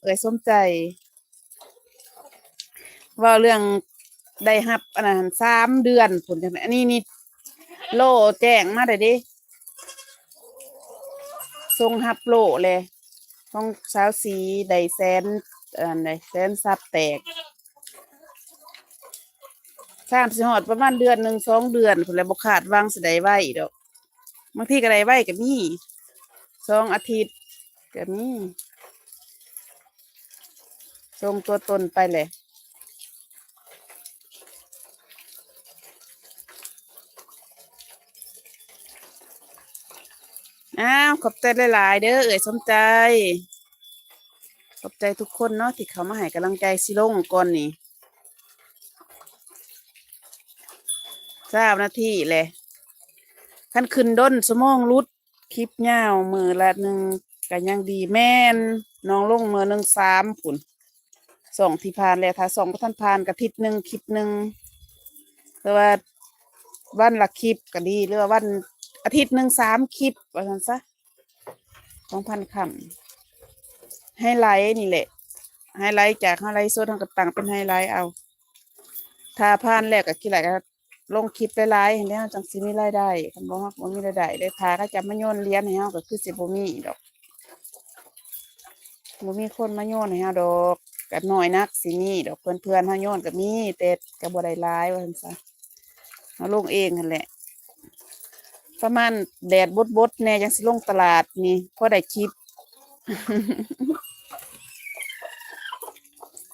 เอ่ยสมใจว่าเรื่องได้รับอันนั้น3 เดือนผลจังได๋อันนี้นี่โลแจ้งมาได้เด้ส่งรับโลเลยของสาวสีได้แสนได้แสนซับแตกสิฮอดประมาณเดือนหนึ่ง2 เดือนพุ่นแหละบ่คาดหวังสิได้ไว้ดอกบางทีก็ได้ไว้ก็มี2 อาทิตย์ก็มีส่งตัวตนไปเลยขอบใจหลายๆเด้อเอ่ยสมใจขอบใจทุกคนเนาะที่เขามาให้กำลังใจสิลงก่อนนี่3 นาทีเลยคันขึ้นด้นสมองรุดคลิปยาวมือละ1ก็ยังดีแม่นน้องลงมือ1 3พุ่น2ที่ผ่านแล้วถ้า2บ่ทันผ่านก็อาทิตย์1คลิป1หรือว่าวันละคลิปก็ดีหรือว่าวันอาทิตย์1 3 คลิปว่าซั่นซะ2,000 คำไฮไลท์นี่แหละไฮไลท์จากไฮไลท์สดทางกับต่างเป็นไฮไลท์เอาถ้าผ่านแล้วก็คิดหลายก็ลงคลิปหลายๆให้แล้วจังสิมีรายได้คันบ่ฮอดบ่มีรายได้ได้พาเขาจะมาโยนเหรียญให้เฮาก็คือสิบ่มีดอกบ่มีคนมาโยนให้เฮาดอกก็น้อยนักสิมีดอกเพื่อนๆเฮาโยนก็มีแต่ก็บ่ได้หลายว่าซั่นซะเฮาลงเองนั่นแหละประมาณแดดบดๆแน่จังสิลงตลาดนี่พอได้คลิป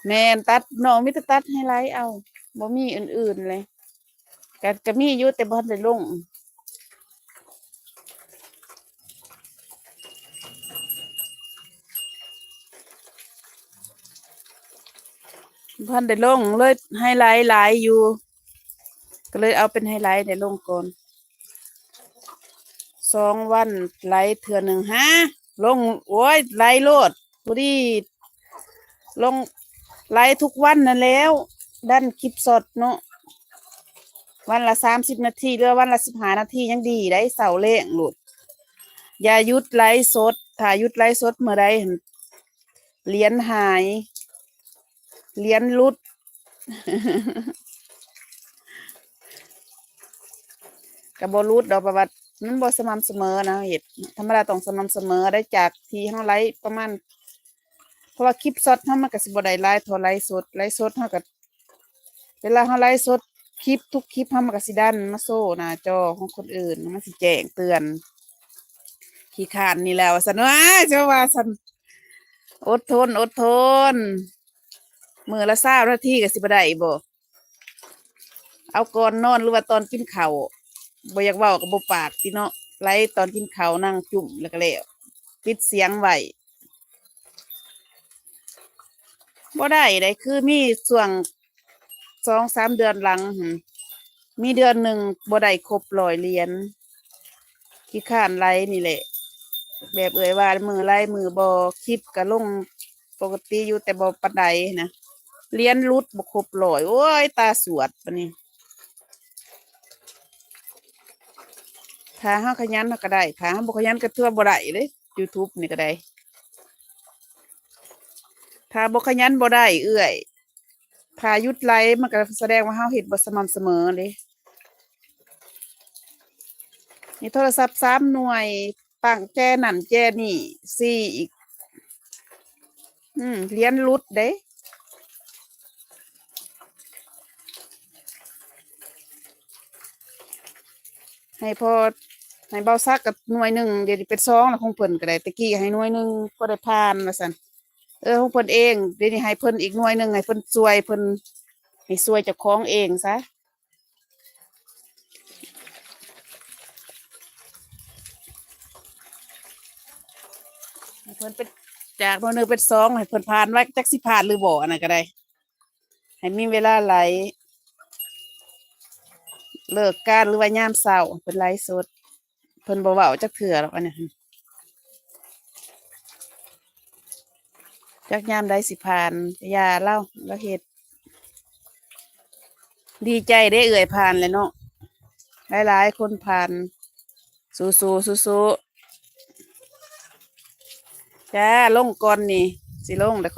แม่นตัดน้องมีแต่ตัดไฮไลท์เอาบ่มีอื่นๆเลยก็มีอยู่แต่บ่ทันได้ลงบ่ทันได้ลงเลยไฮไลท์หลายอยู่ก็เลยเอาเป็นไฮไลท์ได้ลงก่อน2 วันไลท์เทื่อหนึ่งลงโอ้ยไลท์โลดบ่ดีลงไลท์ทุกวันนั่นแล้วดันคลิปสดเนาะวันละ30 นาทีหรือวันละ15 นาทียังดีได้เสาร์แรงโลดอย่าหยุดไลฟ์สดถ้าหยุดไลฟ์สดเมื่อใดหั่นเหรียญหายเหรียญหลุด ก็บ่หลุดดอกประวัติมันบ่สม่ำเสมอนะเฮ็ดธรรมดาต้องสม่ำเสมอได้จากที่เฮาไลฟ์ประมาณเพราะว่าคลิปสดเฮามันก็สิบ่ได้หลายเท่าไลฟ์สดเฮาก็เวลาเฮาไลฟ์สดคลิปทุกคลิปเฮามันก็สิดันมาโชว์หน้าจอของคนอื่นมันสิแจ้งเตือนขี้คร้านนี่แหล้วว่าซั่นว้าเจ้าว่าซั่นอดทนอดทนมื้อละ20 นาทีก็สิบ่ได้บ่เอาก่อนนอนหรือว่าตอนกินข้าวบ่อยากเว้าก็บ่ปากติเนาะไลฟ์ตอนกินข้าวนั่งจุ่มแล้วก็แล้วปิดเสียงไว้บ่ได้คือมีช่วง2-3 เดือนหลังหั่นมีเดือนหนึ่งบ่ได้ครบ100 เหรียญขี้คร้านไลฟ์นี่แหละแบบเอ่ยว่ามือไลฟ์มือบ่คลิปก็ลงปกติอยู่แต่บ่ปานใดนะเหรียญหลุดบ่ครบ100โอ้ยตาสวดบัดนี้ถ้าเฮาขยันเฮาก็ได้ถ้าเฮาบ่ขยันก็ถือว่าบ่ได้เด้ YouTube นี่ก็ได้ถ้าบ่ขยันบ่ได้เอื้อยถ้าหยุดไลฟ์มันก็แสดงว่าเฮาเฮ็ดบ่สม่ำเสมอเด้นี่โทรศัพท์3 หน่วยตั้งแจนั่นแจนี่4อีกเหรียญหลุดเด้ให้พอให้เบาซักกับหน่วยหนึ่งเดี๋ยวนี้เป็น2แล้วของเพิ่นก็ได้ตะกี้ให้หน่วยหนึ่งก็ได้ผ่านว่าซั่นของเพิ่นเองเดี๋ยวนี้ให้เพิ่นอีกหน่วยหนึ่งให้เพิ่นช่วยเพิ่นให้ช่วยเจ้าของเองซะให้เพิ่นเป็นจากหน่วยหนึ่งเป็น2ให้เพิ่นผ่านว่าจักสิผ่านหรือบ่อันนั้นก็ได้ให้มีเวลาไหลเลิกงานหรือว่ายามเช้าเพิ่นไลฟ์สดเพิ่นบ่เว้าจักเทื่อหรอกอันนี้จักยามใดสิผ่านอย่าเล่าแล้วเฮ็ดดีใจได้เอ่ยผ่านเลยเนาะหลายๆคนผ่านสู้ๆสู้ๆจ้าลงก่อนนี่สิลง